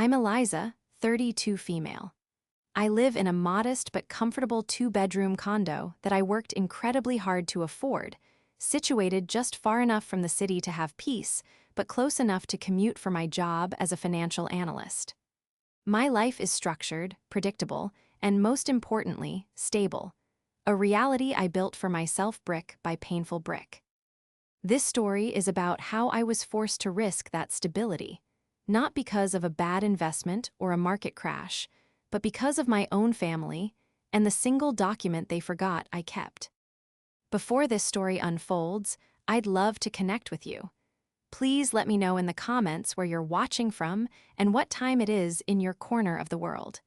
I'm Eliza, 32 female. I live in a modest but comfortable two-bedroom condo that I worked incredibly hard to afford, situated just far enough from the city to have peace, but close enough to commute for my job as a financial analyst. My life is structured, predictable, and most importantly, stable. A reality I built for myself brick by painful brick. This story is about how I was forced to risk that stability, not because of a bad investment or a market crash, but because of my own family and the single document they forgot I kept. Before this story unfolds, I'd love to connect with you. Please let me know in the comments where you're watching from and what time it is in your corner of the world.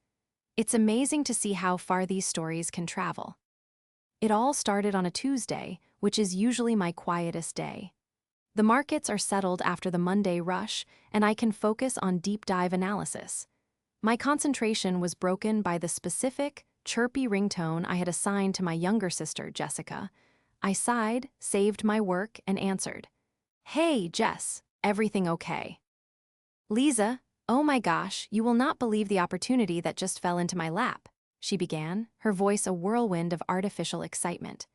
It's amazing to see how far these stories can travel. It all started on a Tuesday, which is usually my quietest day. The markets are settled after the Monday rush, and I can focus on deep dive analysis. My concentration was broken by the specific, chirpy ringtone I had assigned to my younger sister, Jessica. I sighed, saved my work, and answered. "Hey, Jess, everything okay?" "Lisa, oh my gosh, you will not believe the opportunity that just fell into my lap," she began, her voice a whirlwind of artificial excitement.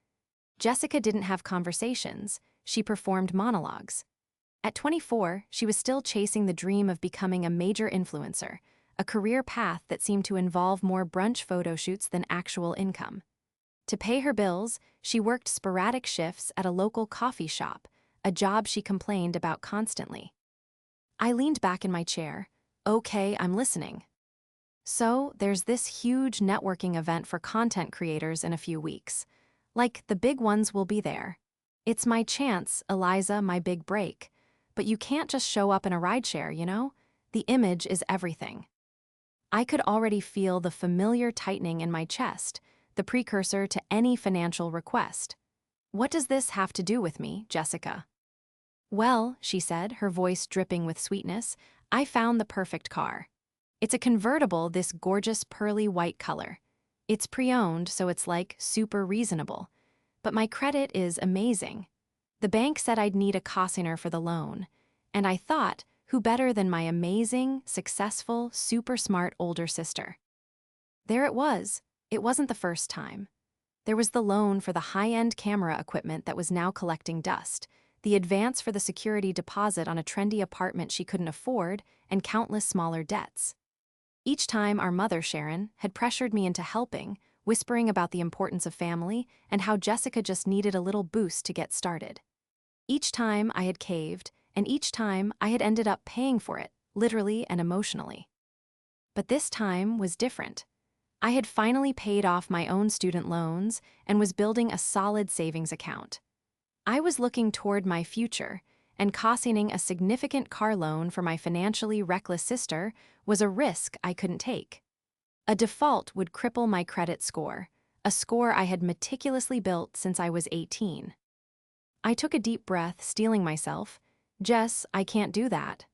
Jessica didn't have conversations, she performed monologues. At 24, she was still chasing the dream of becoming a major influencer, a career path that seemed to involve more brunch photo shoots than actual income. To pay her bills, she worked sporadic shifts at a local coffee shop, a job she complained about constantly. I leaned back in my chair. Okay, I'm listening. "So, there's this huge networking event for content creators in a few weeks. Like, the big ones will be there. It's my chance, Eliza, my big break. But you can't just show up in a rideshare, you know? The image is everything." I could already feel the familiar tightening in my chest, the precursor to any financial request. "What does this have to do with me, Jessica?" "Well," she said, her voice dripping with sweetness, "I found the perfect car. It's a convertible, this gorgeous pearly white color. It's pre-owned, so it's like super reasonable. But my credit is amazing. The bank said I'd need a cosigner for the loan. And I thought, who better than my amazing, successful, super smart older sister?" There it was. It wasn't the first time. There was the loan for the high-end camera equipment that was now collecting dust, the advance for the security deposit on a trendy apartment she couldn't afford, and countless smaller debts. Each time our mother, Sharon, had pressured me into helping, whispering about the importance of family and how Jessica just needed a little boost to get started. Each time I had caved, and each time I had ended up paying for it, literally and emotionally. But this time was different. I had finally paid off my own student loans and was building a solid savings account. I was looking toward my future, and cosigning a significant car loan for my financially reckless sister was a risk I couldn't take. A default would cripple my credit score, a score I had meticulously built since I was 18. I took a deep breath, steeling myself. "Jess, I can't do that."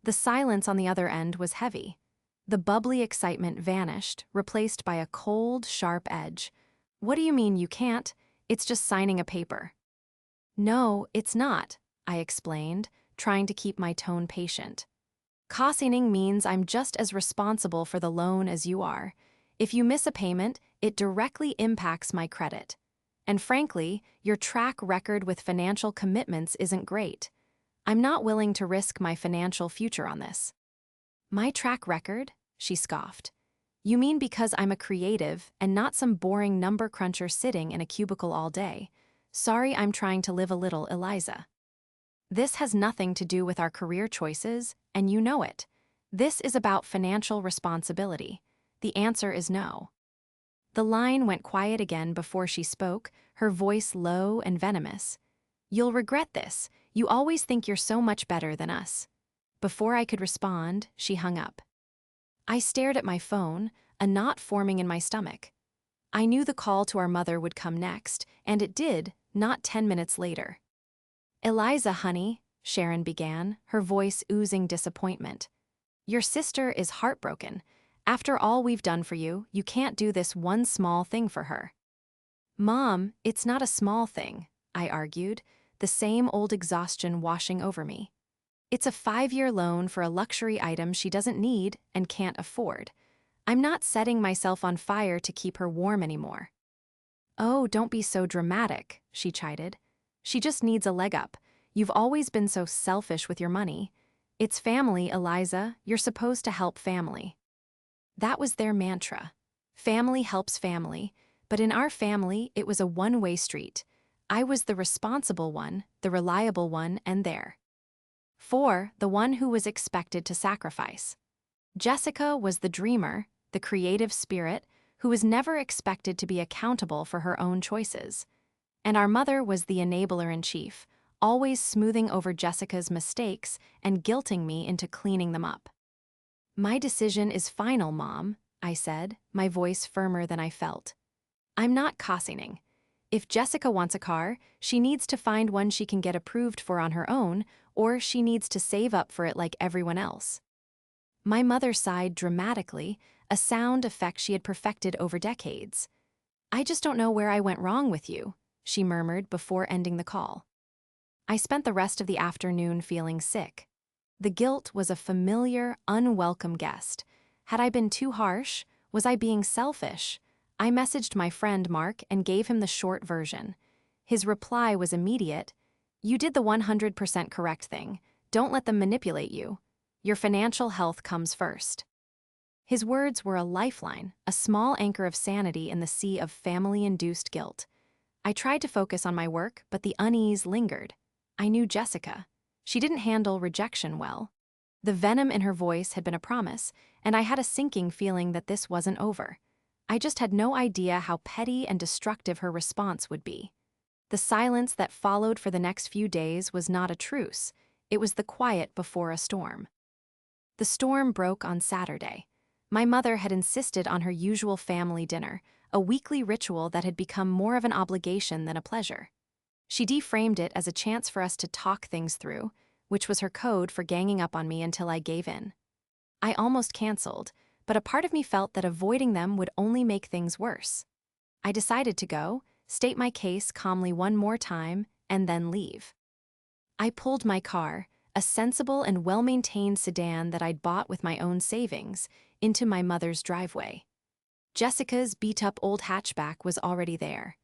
The silence on the other end was heavy. The bubbly excitement vanished, replaced by a cold, sharp edge. "What do you mean you can't? It's just signing a paper." "No, it's not," I explained, trying to keep my tone patient. "Cosigning means I'm just as responsible for the loan as you are. If you miss a payment, it directly impacts my credit. And frankly, your track record with financial commitments isn't great. I'm not willing to risk my financial future on this." "My track record?" she scoffed. "You mean because I'm a creative and not some boring number cruncher sitting in a cubicle all day? Sorry, I'm trying to live a little, Eliza. This has nothing to do with our career choices, and you know it. This is about financial responsibility. The answer is no." The line went quiet again before she spoke, her voice low and venomous. "You'll regret this. You always think you're so much better than us." Before I could respond, she hung up. I stared at my phone, a knot forming in my stomach. I knew the call to our mother would come next, and it did, not 10 minutes later. "Eliza, honey," Sharon began, her voice oozing disappointment. "Your sister is heartbroken. After all we've done for you, you can't do this one small thing for her." "Mom, it's not a small thing," I argued, the same old exhaustion washing over me. It's a 5-year loan for a luxury item she doesn't need and can't afford. I'm not setting myself on fire to keep her warm anymore. Oh, don't be so dramatic, she chided. She just needs a leg up. You've always been so selfish with your money. It's family, Eliza. You're supposed to help family. That was their mantra. Family helps family, but in our family, it was a one-way street. I was the responsible one, the reliable one, and there. 4, the one who was expected to sacrifice. Jessica was the dreamer, the creative spirit, who was never expected to be accountable for her own choices. And our mother was the enabler-in-chief, always smoothing over Jessica's mistakes and guilting me into cleaning them up. My decision is final, Mom, I said, my voice firmer than I felt. I'm not cossying. If Jessica wants a car, she needs to find one she can get approved for on her own, or she needs to save up for it like everyone else. My mother sighed dramatically, a sound effect she had perfected over decades. I just don't know where I went wrong with you, she murmured before ending the call. I spent the rest of the afternoon feeling sick. The guilt was a familiar, unwelcome guest. Had I been too harsh? Was I being selfish? I messaged my friend Mark and gave him the short version. His reply was immediate. You did the 100% correct thing. Don't let them manipulate you. Your financial health comes first. His words were a lifeline, a small anchor of sanity in the sea of family-induced guilt. I tried to focus on my work, but the unease lingered. I knew Jessica. She didn't handle rejection well. The venom in her voice had been a promise, and I had a sinking feeling that this wasn't over. I just had no idea how petty and destructive her response would be. The silence that followed for the next few days was not a truce. It was the quiet before a storm. The storm broke on Saturday. My mother had insisted on her usual family dinner, a weekly ritual that had become more of an obligation than a pleasure. She deframed it as a chance for us to talk things through, which was her code for ganging up on me until I gave in. I almost canceled, but a part of me felt that avoiding them would only make things worse. I decided to go, state my case calmly one more time, and then leave. I pulled my car, a sensible and well-maintained sedan that I'd bought with my own savings, into my mother's driveway. Jessica's beat-up old hatchback was already there.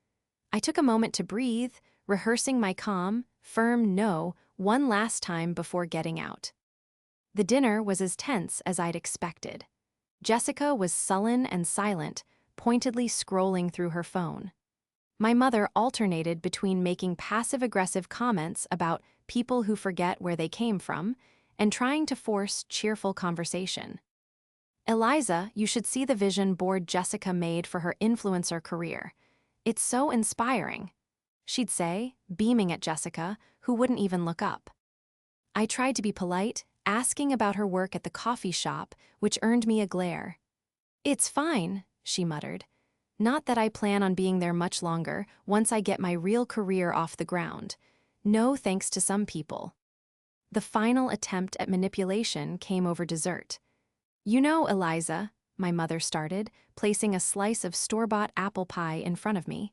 I took a moment to breathe, rehearsing my calm, firm no one last time before getting out. The dinner was as tense as I'd expected. Jessica was sullen and silent, pointedly scrolling through her phone. My mother alternated between making passive-aggressive comments about people who forget where they came from and trying to force cheerful conversation. Eliza, you should see the vision board Jessica made for her influencer career. It's so inspiring, she'd say, beaming at Jessica, who wouldn't even look up. I tried to be polite, asking about her work at the coffee shop, which earned me a glare. It's fine, she muttered. Not that I plan on being there much longer once I get my real career off the ground. No thanks to some people. The final attempt at manipulation came over dessert. You know, Eliza, my mother started, placing a slice of store-bought apple pie in front of me.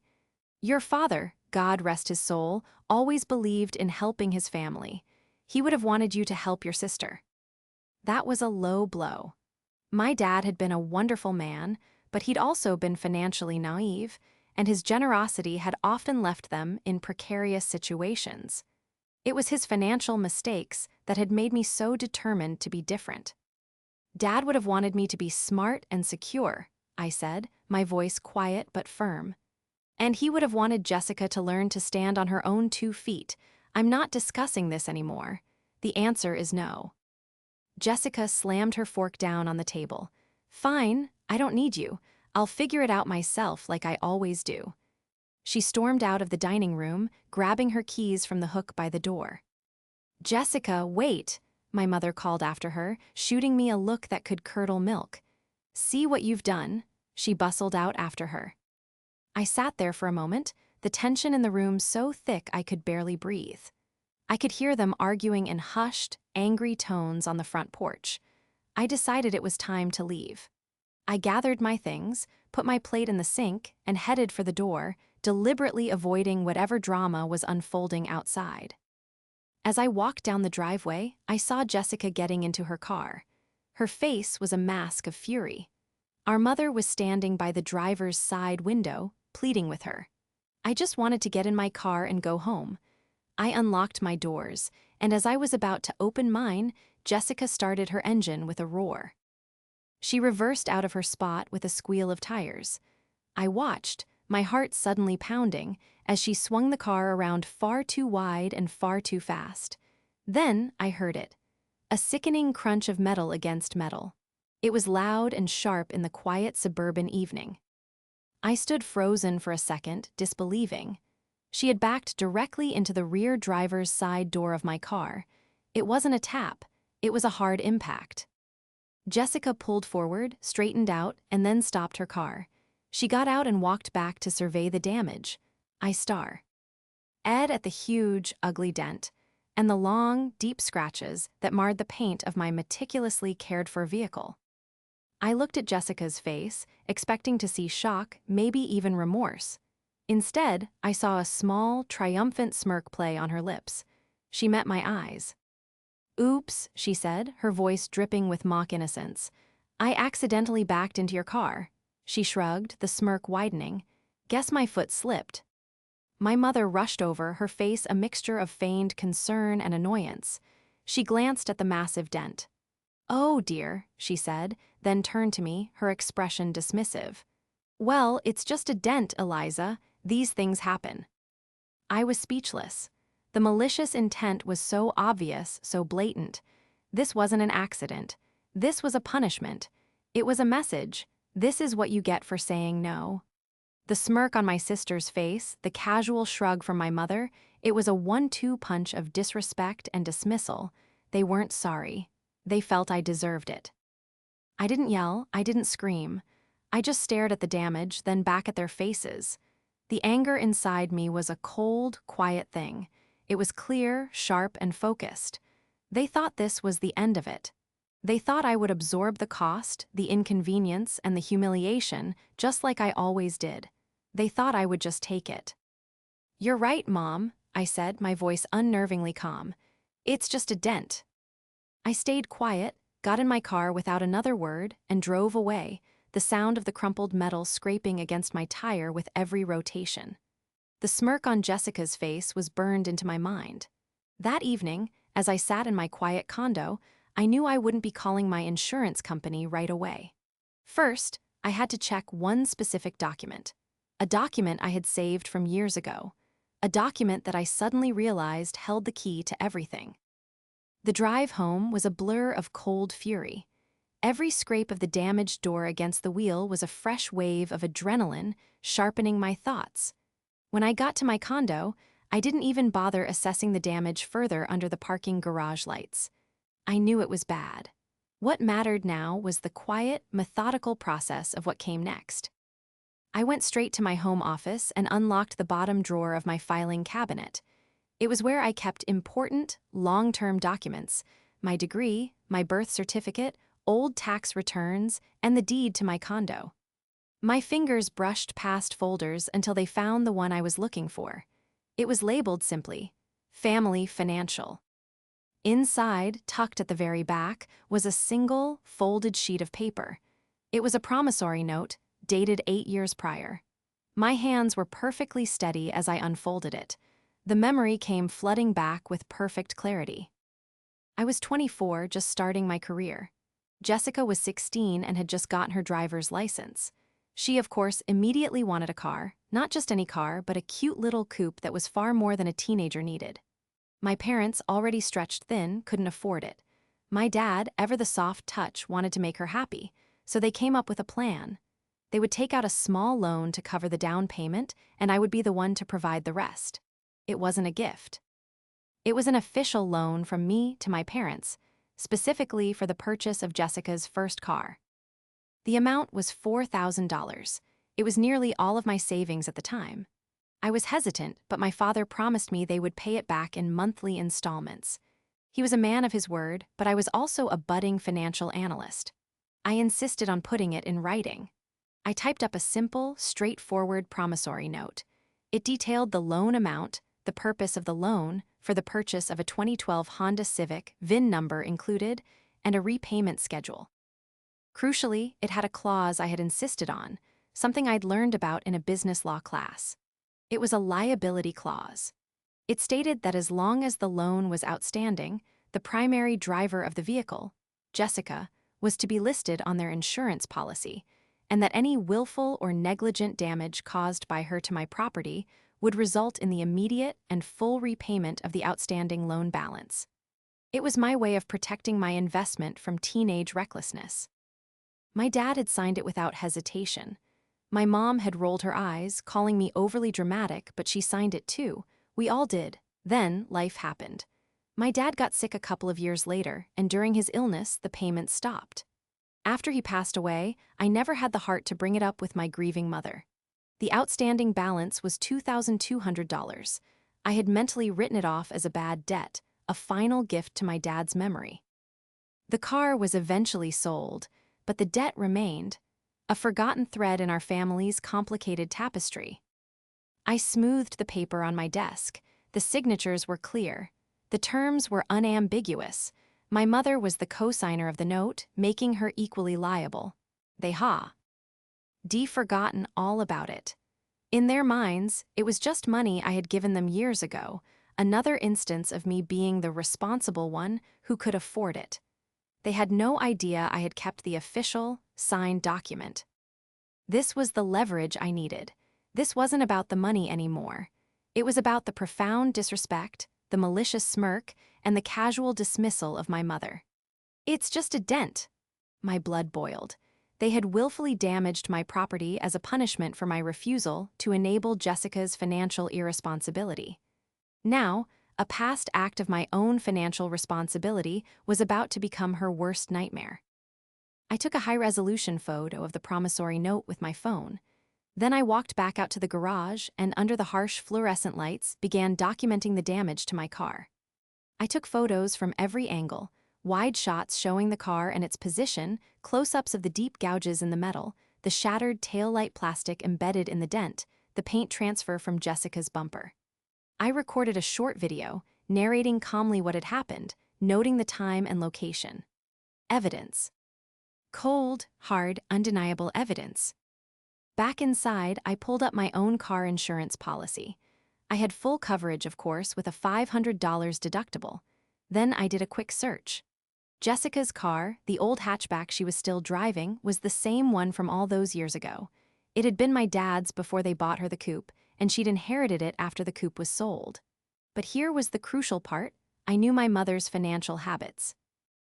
Your father, God rest his soul, always believed in helping his family. He would have wanted you to help your sister. That was a low blow. My dad had been a wonderful man, but he'd also been financially naive, and his generosity had often left them in precarious situations. It was his financial mistakes that had made me so determined to be different. Dad would have wanted me to be smart and secure, I said, my voice quiet but firm. And he would have wanted Jessica to learn to stand on her own 2 feet. I'm not discussing this anymore. The answer is no. Jessica slammed her fork down on the table. Fine, I don't need you. I'll figure it out myself like I always do. She stormed out of the dining room, grabbing her keys from the hook by the door. Jessica, wait, my mother called after her, shooting me a look that could curdle milk. See what you've done, she bustled out after her. I sat there for a moment, the tension in the room so thick I could barely breathe. I could hear them arguing in hushed, angry tones on the front porch. I decided it was time to leave. I gathered my things, put my plate in the sink, and headed for the door, deliberately avoiding whatever drama was unfolding outside. As I walked down the driveway, I saw Jessica getting into her car. Her face was a mask of fury. Our mother was standing by the driver's side window, pleading with her. I just wanted to get in my car and go home. I unlocked my doors, and as I was about to open mine, Jessica started her engine with a roar. She reversed out of her spot with a squeal of tires. I watched, my heart suddenly pounding, as she swung the car around far too wide and far too fast. Then I heard it. A sickening crunch of metal against metal. It was loud and sharp in the quiet suburban evening. I stood frozen for a second, disbelieving. She had backed directly into the rear driver's side door of my car. It wasn't a tap, it was a hard impact. Jessica pulled forward, straightened out, and then stopped her car. She got out and walked back to survey the damage. I stared at the huge, ugly dent, and the long, deep scratches that marred the paint of my meticulously cared-for vehicle. I looked at Jessica's face, expecting to see shock, maybe even remorse. Instead, I saw a small, triumphant smirk play on her lips. She met my eyes. "Oops," she said, her voice dripping with mock innocence. "I accidentally backed into your car." She shrugged, the smirk widening. "Guess my foot slipped." My mother rushed over, her face a mixture of feigned concern and annoyance. She glanced at the massive dent. "Oh dear," she said, then turned to me, her expression dismissive. "Well, it's just a dent, Eliza. These things happen." I was speechless. The malicious intent was so obvious, so blatant. This wasn't an accident. This was a punishment. It was a message. This is what you get for saying no. The smirk on my sister's face, the casual shrug from my mother, it was a 1-2 punch of disrespect and dismissal. They weren't sorry. They felt I deserved it. I didn't yell, I didn't scream. I just stared at the damage, then back at their faces. The anger inside me was a cold, quiet thing. It was clear, sharp, and focused. They thought this was the end of it. They thought I would absorb the cost, the inconvenience, and the humiliation, just like I always did. They thought I would just take it. "You're right, Mom," I said, my voice unnervingly calm. "It's just a dent." I stayed quiet, got in my car without another word, and drove away, the sound of the crumpled metal scraping against my tire with every rotation. The smirk on Jessica's face was burned into my mind. That evening, as I sat in my quiet condo, I knew I wouldn't be calling my insurance company right away. First, I had to check one specific document. A document I had saved from years ago. A document that I suddenly realized held the key to everything. The drive home was a blur of cold fury. Every scrape of the damaged door against the wheel was a fresh wave of adrenaline, sharpening my thoughts. When I got to my condo, I didn't even bother assessing the damage further under the parking garage lights. I knew it was bad. What mattered now was the quiet, methodical process of what came next. I went straight to my home office and unlocked the bottom drawer of my filing cabinet. It was where I kept important, long-term documents: my degree, my birth certificate, old tax returns, and the deed to my condo. My fingers brushed past folders until they found the one I was looking for. It was labeled simply, Family Financial. Inside, tucked at the very back, was a single, folded sheet of paper. It was a promissory note, dated 8 years prior. My hands were perfectly steady as I unfolded it. The memory came flooding back with perfect clarity. I was 24, just starting my career. Jessica was 16 and had just gotten her driver's license. She, of course, immediately wanted a car, not just any car, but a cute little coupe that was far more than a teenager needed. My parents, already stretched thin, couldn't afford it. My dad, ever the soft touch, wanted to make her happy, so they came up with a plan. They would take out a small loan to cover the down payment, and I would be the one to provide the rest. It wasn't a gift. It was an official loan from me to my parents, specifically for the purchase of Jessica's first car. The amount was $4,000. It was nearly all of my savings at the time. I was hesitant, but my father promised me they would pay it back in monthly installments. He was a man of his word, but I was also a budding financial analyst. I insisted on putting it in writing. I typed up a simple, straightforward promissory note. It detailed the loan amount, the purpose of the loan for the purchase of a 2012 Honda Civic, VIN number included, and a repayment schedule. Crucially, it had a clause I had insisted on, something I'd learned about in a business law class. It was a liability clause. It stated that as long as the loan was outstanding, the primary driver of the vehicle, Jessica, was to be listed on their insurance policy, and that any willful or negligent damage caused by her to my property would result in the immediate and full repayment of the outstanding loan balance. It was my way of protecting my investment from teenage recklessness. My dad had signed it without hesitation. My mom had rolled her eyes, calling me overly dramatic, but she signed it too. We all did. Then, life happened. My dad got sick a couple of years later, and during his illness, the payments stopped. After he passed away, I never had the heart to bring it up with my grieving mother. The outstanding balance was $2,200. I had mentally written it off as a bad debt, a final gift to my dad's memory. The car was eventually sold, but the debt remained, a forgotten thread in our family's complicated tapestry. I smoothed the paper on my desk. The signatures were clear. The terms were unambiguous. My mother was the co-signer of the note, making her equally liable. They forgotten all about it. In their minds, it was just money I had given them years ago, another instance of me being the responsible one who could afford it. They had no idea I had kept the official, signed document. This was the leverage I needed. This wasn't about the money anymore. It was about the profound disrespect, the malicious smirk, and the casual dismissal of my mother. "It's just a dent." My blood boiled. They had willfully damaged my property as a punishment for my refusal to enable Jessica's financial irresponsibility. Now, a past act of my own financial responsibility was about to become her worst nightmare. I took a high-resolution photo of the promissory note with my phone. Then I walked back out to the garage and, under the harsh fluorescent lights, began documenting the damage to my car. I took photos from every angle, wide shots showing the car and its position, close-ups of the deep gouges in the metal, the shattered taillight plastic embedded in the dent, the paint transfer from Jessica's bumper. I recorded a short video, narrating calmly what had happened, noting the time and location. Evidence. Cold, hard, undeniable evidence. Back inside, I pulled up my own car insurance policy. I had full coverage, of course, with a $500 deductible. Then I did a quick search. Jessica's car, the old hatchback she was still driving, was the same one from all those years ago. It had been my dad's before they bought her the coupe, and she'd inherited it after the coupe was sold. But here was the crucial part. I knew my mother's financial habits.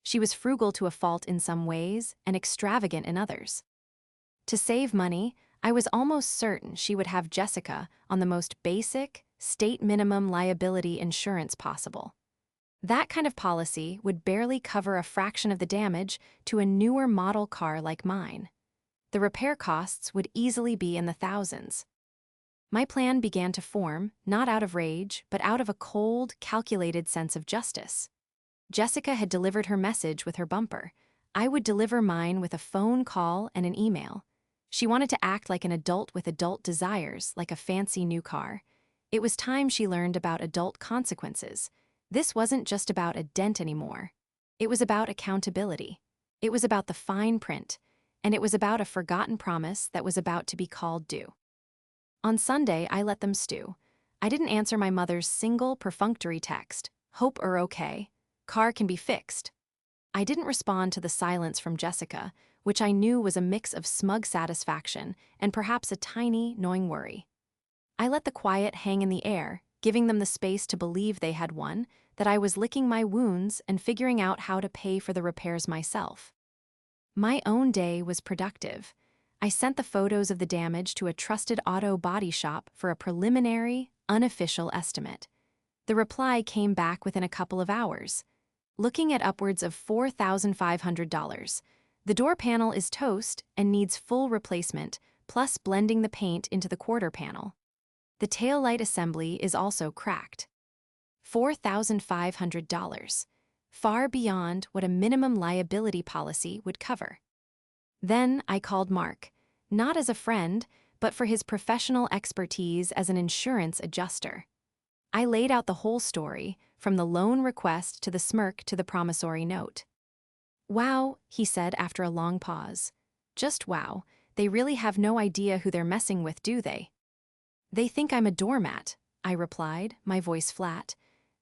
She was frugal to a fault in some ways and extravagant in others. To save money, I was almost certain she would have Jessica on the most basic, state minimum liability insurance possible. That kind of policy would barely cover a fraction of the damage to a newer model car like mine. The repair costs would easily be in the thousands. My plan began to form, not out of rage, but out of a cold, calculated sense of justice. Jessica had delivered her message with her bumper. I would deliver mine with a phone call and an email. She wanted to act like an adult with adult desires, like a fancy new car. It was time she learned about adult consequences. This wasn't just about a dent anymore. It was about accountability. It was about the fine print, and it was about a forgotten promise that was about to be called due. On Sunday, I let them stew. I didn't answer my mother's single perfunctory text, "Hope you're okay. Car can be fixed." I didn't respond to the silence from Jessica, which I knew was a mix of smug satisfaction and perhaps a tiny, gnawing worry. I let the quiet hang in the air, giving them the space to believe they had won, that I was licking my wounds and figuring out how to pay for the repairs myself. My own day was productive. I sent the photos of the damage to a trusted auto body shop for a preliminary, unofficial estimate. The reply came back within a couple of hours, looking at upwards of $4,500. The door panel is toast and needs full replacement, plus blending the paint into the quarter panel. The taillight assembly is also cracked. $4,500, far beyond what a minimum liability policy would cover. Then I called Mark, not as a friend, but for his professional expertise as an insurance adjuster. I laid out the whole story, from the loan request to the smirk to the promissory note. Wow, he said after a long pause. Just wow, they really have no idea who they're messing with, do they? They think I'm a doormat, I replied, my voice flat.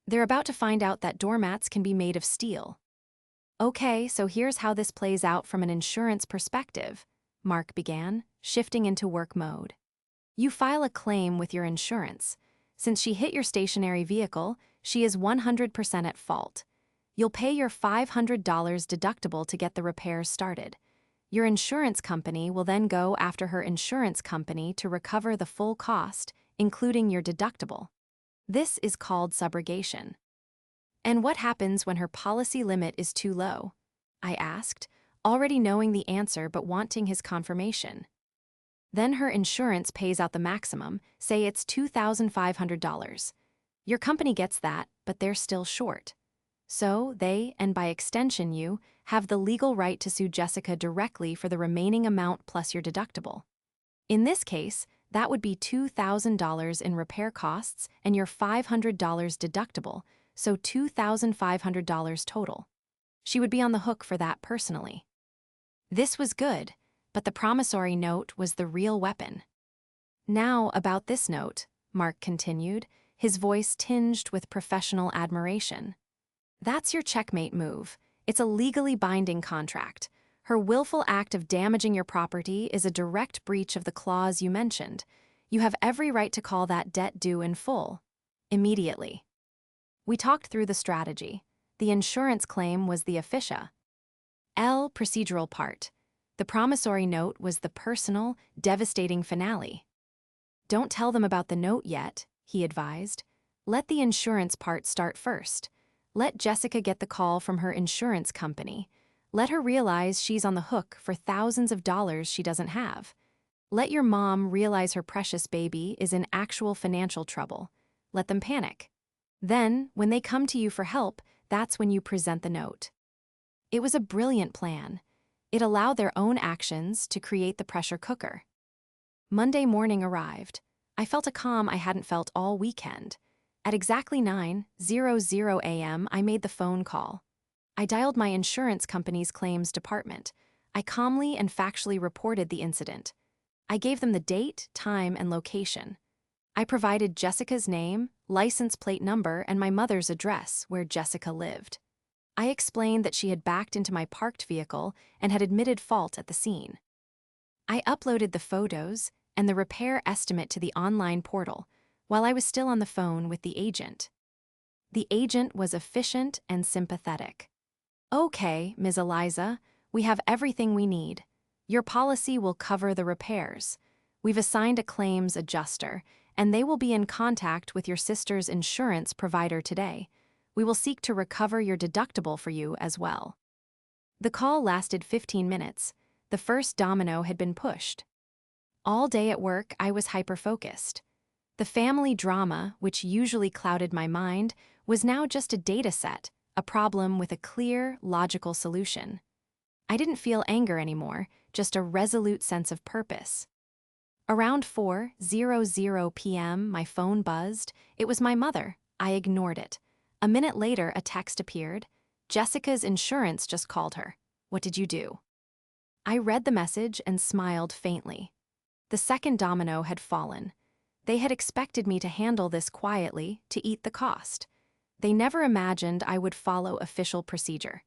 They're about to find out that doormats can be made of steel. Okay, so here's how this plays out from an insurance perspective, Mark began, shifting into work mode. You file a claim with your insurance. Since she hit your stationary vehicle, she is 100% at fault. You'll pay your $500 deductible to get the repairs started. Your insurance company will then go after her insurance company to recover the full cost, including your deductible. This is called subrogation. And what happens when her policy limit is too low? I asked, already knowing the answer but wanting his confirmation. Then her insurance pays out the maximum, say it's $2,500. Your company gets that, but they're still short. So they, and by extension you, have the legal right to sue Jessica directly for the remaining amount plus your deductible. In this case, that would be $2,000 in repair costs and your $500 deductible, so $2,500 total. She would be on the hook for that personally. This was good, but the promissory note was the real weapon. Now, about this note, Mark continued, his voice tinged with professional admiration. That's your checkmate move. It's a legally binding contract. Her willful act of damaging your property is a direct breach of the clause you mentioned. You have every right to call that debt due in full. Immediately. We talked through the strategy. The insurance claim was the officia. Procedural part. The promissory note was the personal, devastating finale. Don't tell them about the note yet, he advised. Let the insurance part start first. Let Jessica get the call from her insurance company. Let her realize she's on the hook for thousands of dollars she doesn't have. Let your mom realize her precious baby is in actual financial trouble. Let them panic. Then, when they come to you for help, that's when you present the note. It was a brilliant plan. It allowed their own actions to create the pressure cooker. Monday morning arrived. I felt a calm I hadn't felt all weekend. At exactly 9:00 a.m., I made the phone call. I dialed my insurance company's claims department. I calmly and factually reported the incident. I gave them the date, time, and location. I provided Jessica's name, license plate number, and my mother's address, where Jessica lived. I explained that she had backed into my parked vehicle and had admitted fault at the scene. I uploaded the photos and the repair estimate to the online portal while I was still on the phone with the agent. The agent was efficient and sympathetic. Okay, Ms. Eliza, we have everything we need. Your policy will cover the repairs. We've assigned a claims adjuster, and they will be in contact with your sister's insurance provider today. We will seek to recover your deductible for you as well. The call lasted 15 minutes. The first domino had been pushed. All day at work, I was hyper-focused. The family drama, which usually clouded my mind, was now just a data set, a problem with a clear, logical solution. I didn't feel anger anymore, just a resolute sense of purpose. Around 4:00 p.m., my phone buzzed. It was my mother. I ignored it. A minute later, a text appeared. Jessica's insurance just called her. What did you do? I read the message and smiled faintly. The second domino had fallen. They had expected me to handle this quietly, to eat the cost. They never imagined I would follow official procedure.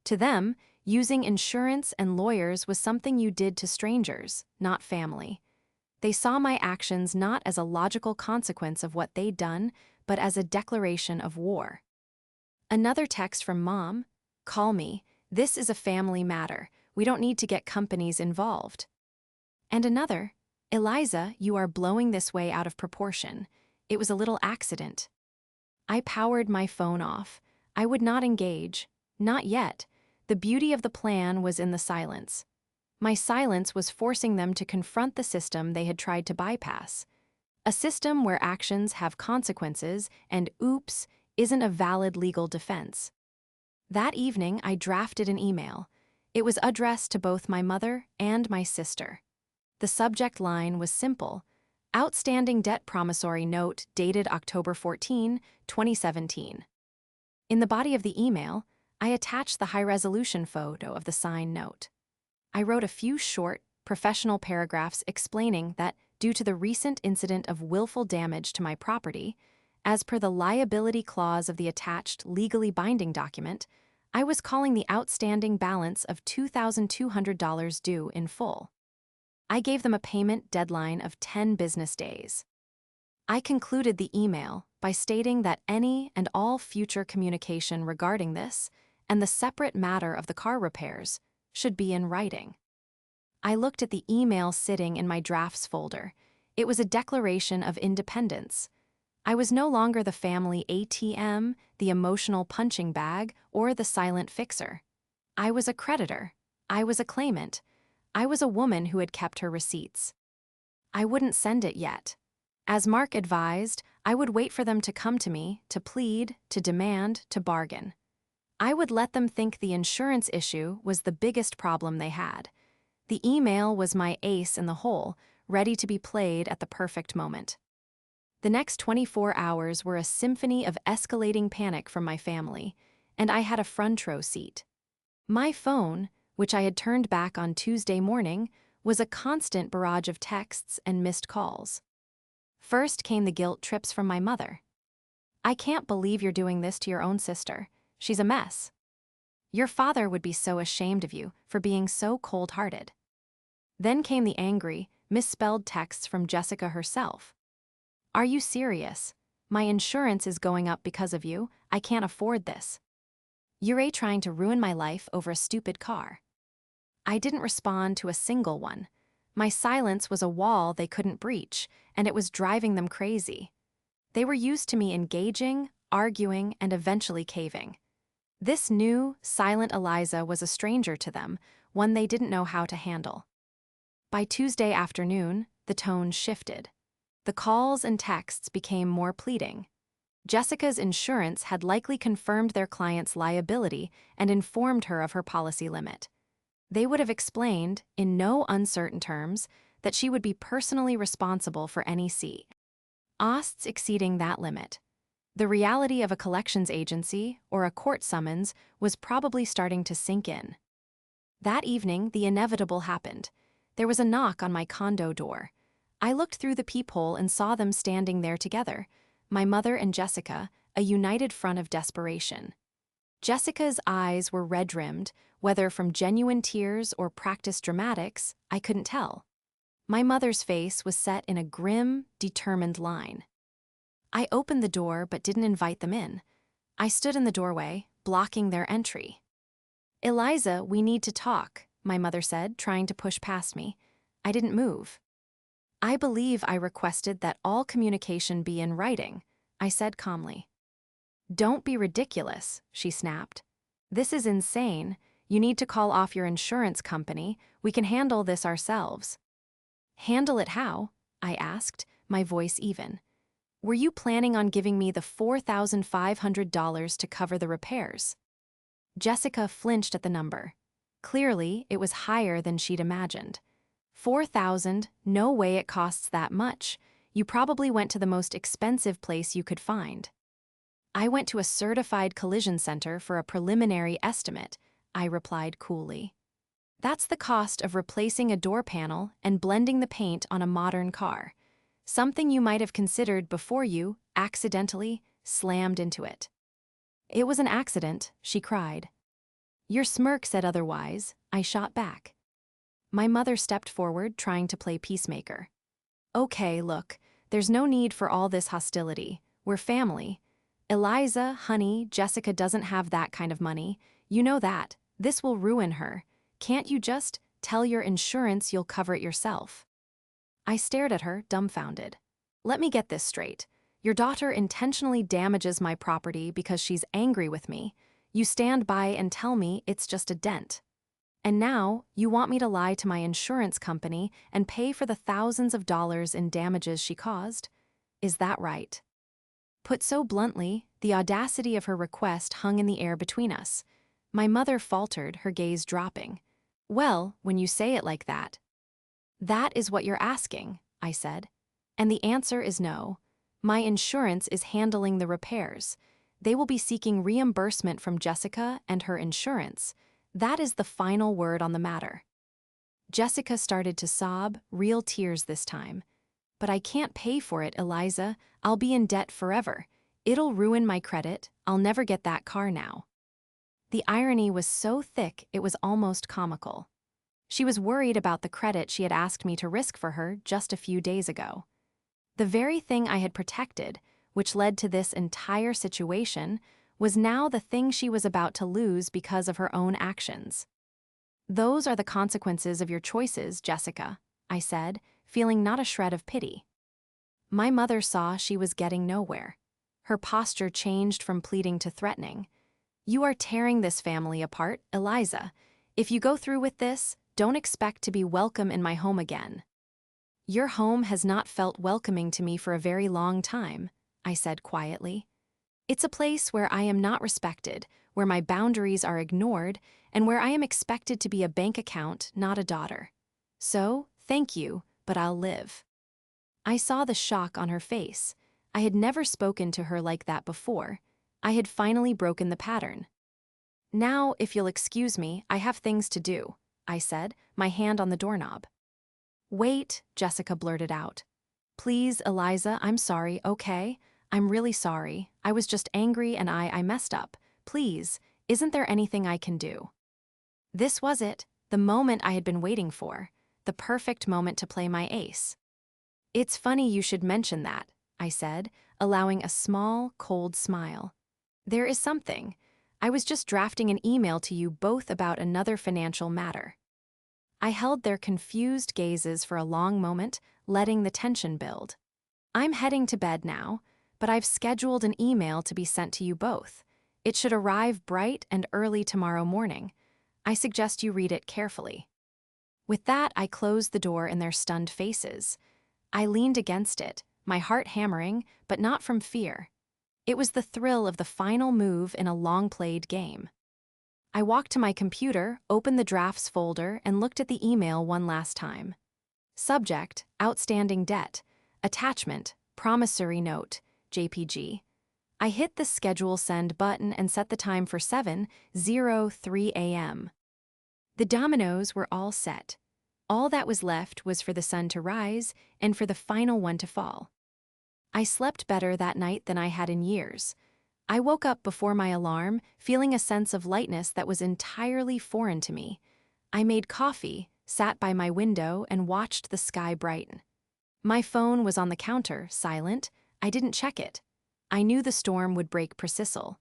To them, using insurance and lawyers was something you did to strangers, not family. They saw my actions not as a logical consequence of what they'd done, but as a declaration of war. Another text from Mom, "Call me. This is a family matter. We don't need to get companies involved." And another, "Eliza, you are blowing this way out of proportion. It was a little accident." I powered my phone off. I would not engage. Not yet. The beauty of the plan was in the silence. My silence was forcing them to confront the system they had tried to bypass. A system where actions have consequences and oops isn't a valid legal defense. That evening, I drafted an email. It was addressed to both my mother and my sister. The subject line was simple: Outstanding debt promissory note dated October 14, 2017. In the body of the email, I attached the high-resolution photo of the signed note. I wrote a few short, professional paragraphs explaining that, due to the recent incident of willful damage to my property, as per the liability clause of the attached legally binding document, I was calling the outstanding balance of $2,200 due in full. I gave them a payment deadline of 10 business days. I concluded the email by stating that any and all future communication regarding this and the separate matter of the car repairs should be in writing. I looked at the email sitting in my drafts folder. It was a declaration of independence. I was no longer the family ATM, the emotional punching bag, or the silent fixer. I was a creditor. I was a claimant. I was a woman who had kept her receipts. I wouldn't send it yet. As Mark advised, I would wait for them to come to me, to plead, to demand, to bargain. I would let them think the insurance issue was the biggest problem they had. The email was my ace in the hole, ready to be played at the perfect moment. The next 24 hours were a symphony of escalating panic from my family, and I had a front row seat. My phone, which I had turned back on Tuesday morning, was a constant barrage of texts and missed calls. First came the guilt trips from my mother. "I can't believe you're doing this to your own sister. She's a mess. Your father would be so ashamed of you for being so cold-hearted." Then came the angry, misspelled texts from Jessica herself. "Are you serious? My insurance is going up because of you. I can't afford this. You're trying to ruin my life over a stupid car." I didn't respond to a single one. My silence was a wall they couldn't breach, and it was driving them crazy. They were used to me engaging, arguing, and eventually caving. This new, silent Eliza was a stranger to them, one they didn't know how to handle. By Tuesday afternoon, the tone shifted. The calls and texts became more pleading. Jessica's insurance had likely confirmed their client's liability and informed her of her policy limit. They would have explained, in no uncertain terms, that she would be personally responsible for any costs exceeding that limit. The reality of a collections agency or a court summons was probably starting to sink in. That evening, the inevitable happened. There was a knock on my condo door. I looked through the peephole and saw them standing there together, my mother and Jessica, a united front of desperation. Jessica's eyes were red-rimmed, whether from genuine tears or practiced dramatics, I couldn't tell. My mother's face was set in a grim, determined line. I opened the door but didn't invite them in. I stood in the doorway, blocking their entry. "Eliza, we need to talk," my mother said, trying to push past me. I didn't move. "I believe I requested that all communication be in writing," I said calmly. "Don't be ridiculous," she snapped. "This is insane. You need to call off your insurance company. We can handle this ourselves." "Handle it how?" I asked, my voice even. "Were you planning on giving me the $4,500 to cover the repairs?" Jessica flinched at the number. Clearly, it was higher than she'd imagined. $4,000? No way it costs that much. You probably went to the most expensive place you could find. "I went to a certified collision center for a preliminary estimate," I replied coolly. "That's the cost of replacing a door panel and blending the paint on a modern car. Something you might have considered before you, accidentally, slammed into it." "It was an accident," she cried. "Your smirk said otherwise," I shot back. My mother stepped forward, trying to play peacemaker. "Okay, look, there's no need for all this hostility. We're family. Eliza, honey, Jessica doesn't have that kind of money. You know that. This will ruin her. Can't you just tell your insurance you'll cover it yourself?" I stared at her, dumbfounded. "Let me get this straight. Your daughter intentionally damages my property because she's angry with me. You stand by and tell me it's just a dent. And now, you want me to lie to my insurance company and pay for the thousands of dollars in damages she caused? Is that right?" Put so bluntly, the audacity of her request hung in the air between us. My mother faltered, her gaze dropping. "Well, when you say it like that." "That is what you're asking," I said. And the answer is no. My insurance is handling the repairs. They will be seeking reimbursement from Jessica and her insurance. That is the final word on the matter. Jessica started to sob, real tears this time. But I can't pay for it, Eliza. I'll be in debt forever. It'll ruin my credit. I'll never get that car now. The irony was so thick it was almost comical. She was worried about the credit she had asked me to risk for her just a few days ago. The very thing I had protected, which led to this entire situation, was now the thing she was about to lose because of her own actions. "Those are the consequences of your choices, Jessica," I said, feeling not a shred of pity. My mother saw she was getting nowhere. Her posture changed from pleading to threatening. "You are tearing this family apart, Eliza. If you go through with this, don't expect to be welcome in my home again." "Your home has not felt welcoming to me for a very long time," I said quietly. "It's a place where I am not respected, where my boundaries are ignored, and where I am expected to be a bank account, not a daughter. So, thank you, but I'll live." I saw the shock on her face. I had never spoken to her like that before. I had finally broken the pattern. "Now, if you'll excuse me, I have things to do," I said, my hand on the doorknob. "Wait," Jessica blurted out. "Please, Eliza, I'm sorry, okay? I'm really sorry. I was just angry and I messed up. Please, isn't there anything I can do?" This was it, the moment I had been waiting for, the perfect moment to play my ace. "It's funny you should mention that," I said, allowing a small, cold smile. "There is something. I was just drafting an email to you both about another financial matter." I held their confused gazes for a long moment, letting the tension build. "I'm heading to bed now, but I've scheduled an email to be sent to you both. It should arrive bright and early tomorrow morning. I suggest you read it carefully." With that, I closed the door in their stunned faces. I leaned against it, my heart hammering, but not from fear. It was the thrill of the final move in a long-played game. I walked to my computer, opened the drafts folder, and looked at the email one last time. Subject: outstanding debt. Attachment: promissory note, JPG. I hit the schedule send button and set the time for 7:03 a.m. The dominoes were all set. All that was left was for the sun to rise and for the final one to fall. I slept better that night than I had in years. I woke up before my alarm, feeling a sense of lightness that was entirely foreign to me. I made coffee, sat by my window, and watched the sky brighten. My phone was on the counter, silent. I didn't check it. I knew the storm would break precisely.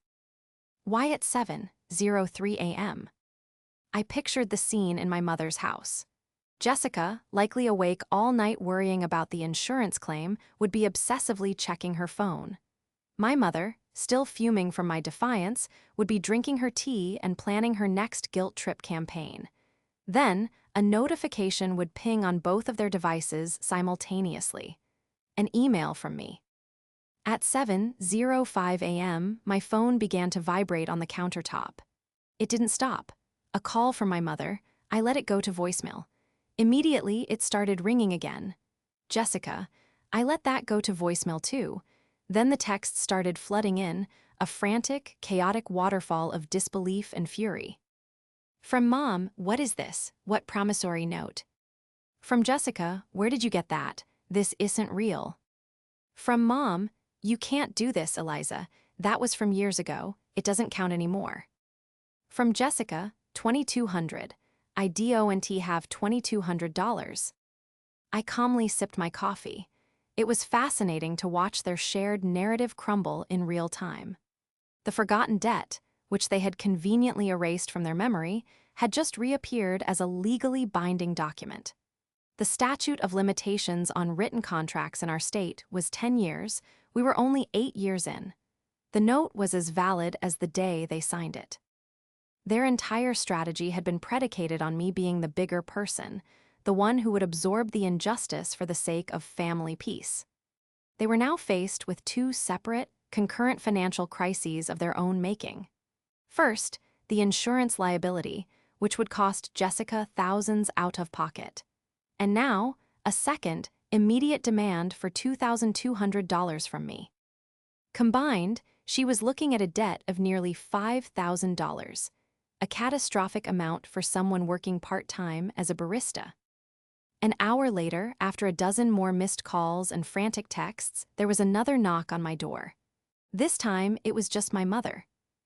Why at 7:03 a.m.? I pictured the scene in my mother's house. Jessica, likely awake all night worrying about the insurance claim, would be obsessively checking her phone. My mother, still fuming from my defiance, would be drinking her tea and planning her next guilt trip campaign. Then, a notification would ping on both of their devices simultaneously. An email from me. At 7:05 a.m., my phone began to vibrate on the countertop. It didn't stop. A call from my mother. I let it go to voicemail. Immediately, it started ringing again. "Jessica." I let that go to voicemail too. Then the texts started flooding in, a frantic, chaotic waterfall of disbelief and fury. "From Mom, what is this? What promissory note?" "From Jessica, where did you get that? This isn't real." "From Mom, you can't do this, Eliza. That was from years ago. It doesn't count anymore." "From Jessica, 2,200. I don't have $2,200. I calmly sipped my coffee. It was fascinating to watch their shared narrative crumble in real time. The forgotten debt, which they had conveniently erased from their memory, had just reappeared as a legally binding document. The statute of limitations on written contracts in our state was 10 years. We were only 8 years in. The note was as valid as the day they signed it. Their entire strategy had been predicated on me being the bigger person, the one who would absorb the injustice for the sake of family peace. They were now faced with two separate, concurrent financial crises of their own making. First, the insurance liability, which would cost Jessica thousands out of pocket. And now, a second, immediate demand for $2,200 from me. Combined, she was looking at a debt of nearly $5,000, a catastrophic amount for someone working part-time as a barista. An hour later, after a dozen more missed calls and frantic texts, there was another knock on my door. This time, it was just my mother.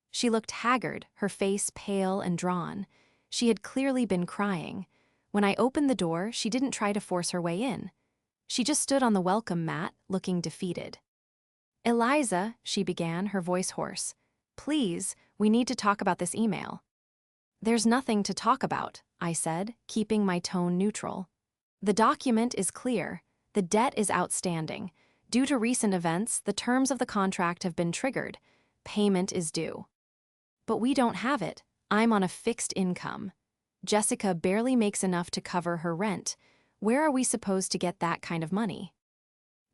She looked haggard, her face pale and drawn. She had clearly been crying. When I opened the door, she didn't try to force her way in. She just stood on the welcome mat, looking defeated. "Eliza," she began, her voice hoarse. "Please, we need to talk about this email." "There's nothing to talk about," I said, keeping my tone neutral. "The document is clear. The debt is outstanding. Due to recent events, the terms of the contract have been triggered. Payment is due. But we don't have it. I'm on a fixed income. Jessica barely makes enough to cover her rent. Where are we supposed to get that kind of money?"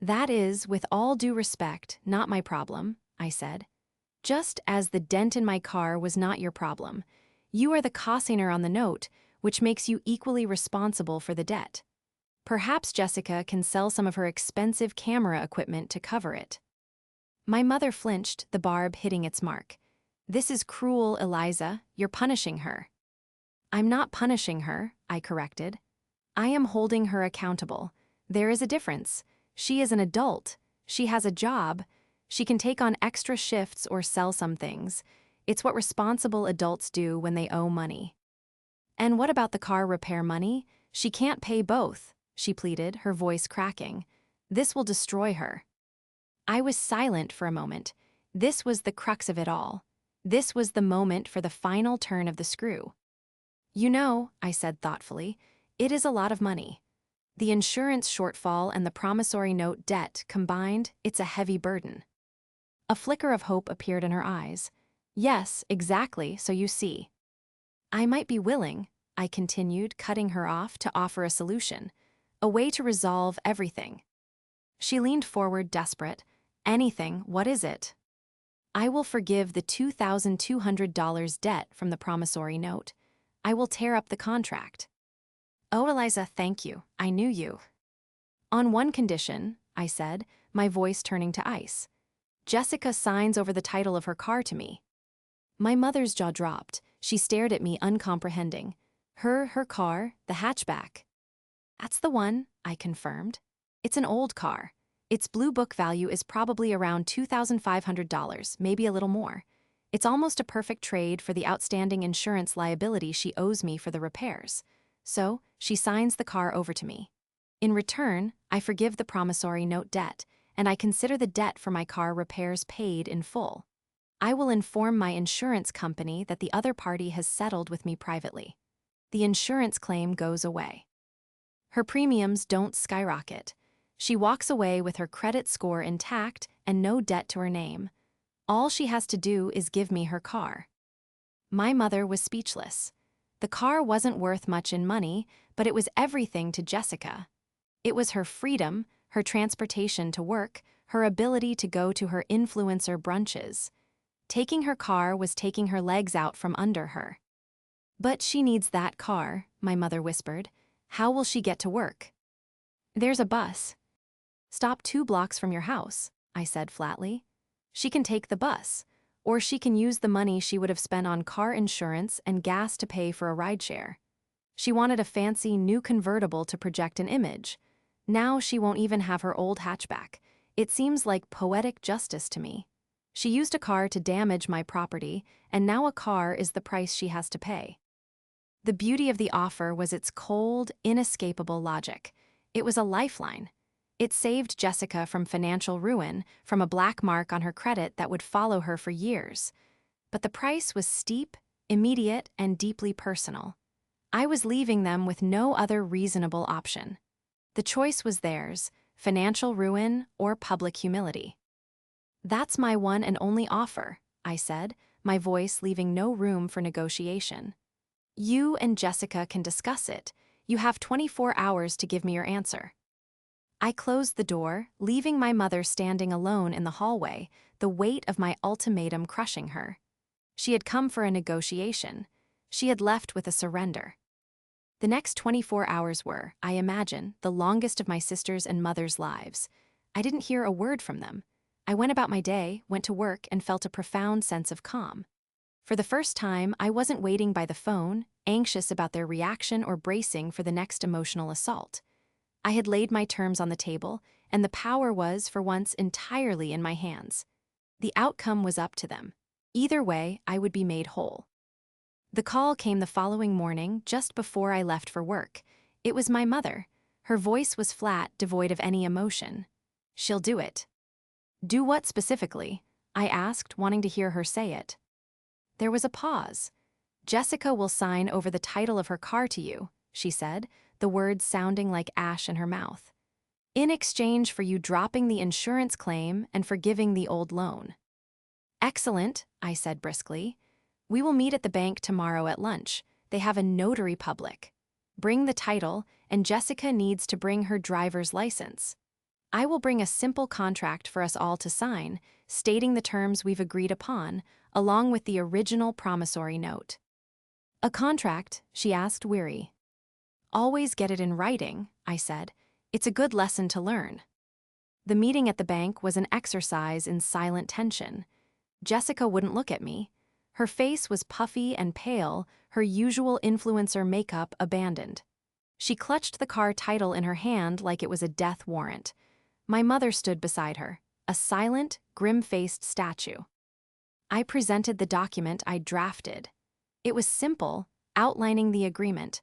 "That is, with all due respect, not my problem," I said. "Just as the dent in my car was not your problem. You are the cosigner on the note, which makes you equally responsible for the debt. Perhaps Jessica can sell some of her expensive camera equipment to cover it." My mother flinched, the barb hitting its mark. "This is cruel, Eliza. You're punishing her." "I'm not punishing her," I corrected. "I am holding her accountable. There is a difference. She is an adult. She has a job. She can take on extra shifts or sell some things. It's what responsible adults do when they owe money." "And what about the car repair money? She can't pay both," she pleaded, her voice cracking. "This will destroy her." I was silent for a moment. This was the crux of it all. This was the moment for the final turn of the screw. "You know," I said thoughtfully, "it is a lot of money. The insurance shortfall and the promissory note debt combined, it's a heavy burden." A flicker of hope appeared in her eyes. "Yes, exactly, so you see." "I might be willing," I continued, cutting her off, "to offer a solution. A way to resolve everything." She leaned forward, desperate. "Anything, what is it?" "I will forgive the $2,200 debt from the promissory note. I will tear up the contract." "Oh, Eliza, thank you. I knew you." "On one condition," I said, my voice turning to ice. "Jessica signs over the title of her car to me." My mother's jaw dropped. She stared at me, uncomprehending. Her car, the hatchback." "That's the one," I confirmed. "It's an old car. Its blue book value is probably around $2,500, maybe a little more. It's almost a perfect trade for the outstanding insurance liability she owes me for the repairs. So, she signs the car over to me. In return, I forgive the promissory note debt, and I consider the debt for my car repairs paid in full. I will inform my insurance company that the other party has settled with me privately. The insurance claim goes away. Her premiums don't skyrocket. She walks away with her credit score intact and no debt to her name. All she has to do is give me her car." My mother was speechless. The car wasn't worth much in money, but it was everything to Jessica. It was her freedom, her transportation to work, her ability to go to her influencer brunches. Taking her car was taking her legs out from under her. "But she needs that car," my mother whispered. "How will she get to work?" "There's a bus." "Stop 2 blocks from your house," I said flatly. "She can take the bus, or she can use the money she would have spent on car insurance and gas to pay for a rideshare. She wanted a fancy new convertible to project an image. Now she won't even have her old hatchback. It seems like poetic justice to me. She used a car to damage my property, and now a car is the price she has to pay." The beauty of the offer was its cold, inescapable logic. It was a lifeline. It saved Jessica from financial ruin, from a black mark on her credit that would follow her for years. But the price was steep, immediate, and deeply personal. I was leaving them with no other reasonable option. The choice was theirs: financial ruin or public humility. "That's my one and only offer," I said, my voice leaving no room for negotiation. "You and Jessica can discuss it. You have 24 hours to give me your answer." I closed the door, leaving my mother standing alone in the hallway, the weight of my ultimatum crushing her. She had come for a negotiation. She had left with a surrender. The next 24 hours were, I imagine, the longest of my sister's and mother's lives. I didn't hear a word from them. I went about my day, went to work, and felt a profound sense of calm. For the first time, I wasn't waiting by the phone, anxious about their reaction or bracing for the next emotional assault. I had laid my terms on the table, and the power was, for once, entirely in my hands. The outcome was up to them. Either way, I would be made whole. The call came the following morning, just before I left for work. It was my mother. Her voice was flat, devoid of any emotion. "She'll do it." "Do what specifically?" I asked, wanting to hear her say it. There was a pause. "Jessica will sign over the title of her car to you," she said, the words sounding like ash in her mouth, "in exchange for you dropping the insurance claim and forgiving the old loan." "Excellent," I said briskly. "We will meet at the bank tomorrow at lunch. They have a notary public. Bring the title, and Jessica needs to bring her driver's license. I will bring a simple contract for us all to sign, stating the terms we've agreed upon, along with the original promissory note." "A contract?" she asked, weary. "Always get it in writing," I said. "It's a good lesson to learn." The meeting at the bank was an exercise in silent tension. Jessica wouldn't look at me. Her face was puffy and pale, her usual influencer makeup abandoned. She clutched the car title in her hand like it was a death warrant. My mother stood beside her, a silent, grim-faced statue. I presented the document I'd drafted. It was simple, outlining the agreement: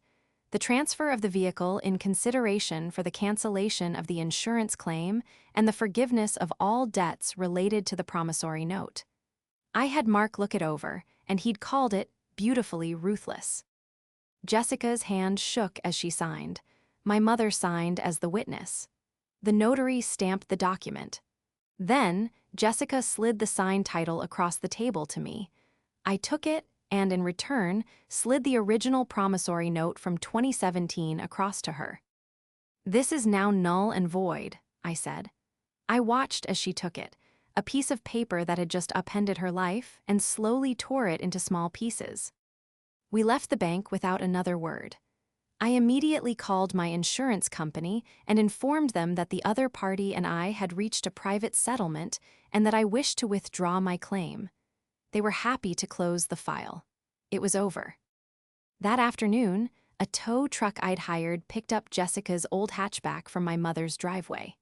the transfer of the vehicle in consideration for the cancellation of the insurance claim and the forgiveness of all debts related to the promissory note. I had Mark look it over, and he'd called it beautifully ruthless. Jessica's hand shook as she signed. My mother signed as the witness. The notary stamped the document. Then, Jessica slid the signed title across the table to me. I took it and, in return, slid the original promissory note from 2017 across to her. "This is now null and void," I said. I watched as she took it, a piece of paper that had just upended her life, and slowly tore it into small pieces. We left the bank without another word. I immediately called my insurance company and informed them that the other party and I had reached a private settlement and that I wished to withdraw my claim. They were happy to close the file. It was over. That afternoon, a tow truck I'd hired picked up Jessica's old hatchback from my mother's driveway.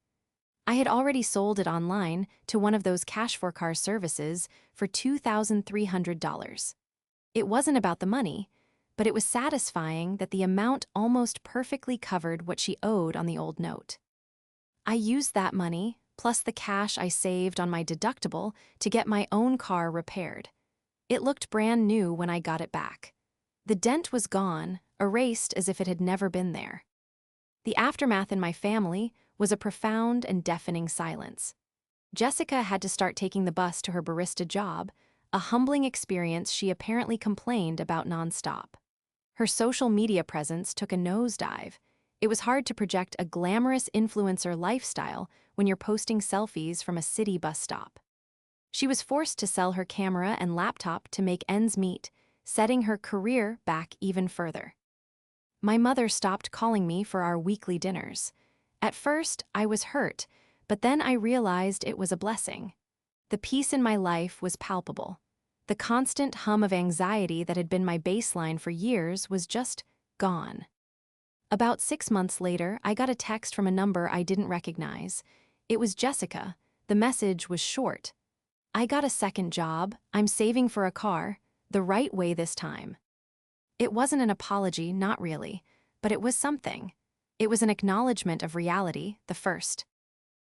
I had already sold it online to one of those cash-for-car services for $2,300. It wasn't about the money, but it was satisfying that the amount almost perfectly covered what she owed on the old note. I used that money, plus the cash I saved on my deductible, to get my own car repaired. It looked brand new when I got it back. The dent was gone, erased as if it had never been there. The aftermath in my family was a profound and deafening silence. Jessica had to start taking the bus to her barista job, a humbling experience she apparently complained about nonstop. Her social media presence took a nosedive. It was hard to project a glamorous influencer lifestyle when you're posting selfies from a city bus stop. She was forced to sell her camera and laptop to make ends meet, setting her career back even further. My mother stopped calling me for our weekly dinners. At first, I was hurt, but then I realized it was a blessing. The peace in my life was palpable. The constant hum of anxiety that had been my baseline for years was just gone. About 6 months later, I got a text from a number I didn't recognize. It was Jessica. The message was short. "I got a second job. I'm saving for a car. The right way this time." It wasn't an apology, not really, but it was something. It was an acknowledgement of reality, the first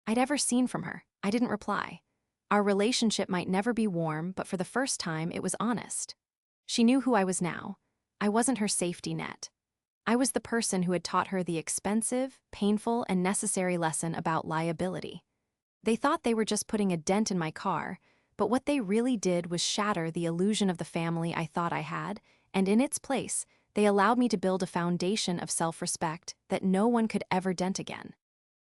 I'd ever seen from her. I didn't reply. Our relationship might never be warm, but for the first time it was honest. She knew who I was now. I wasn't her safety net. I was the person who had taught her the expensive, painful, and necessary lesson about liability. They thought they were just putting a dent in my car, but what they really did was shatter the illusion of the family I thought I had, and in its place, they allowed me to build a foundation of self-respect that no one could ever dent again.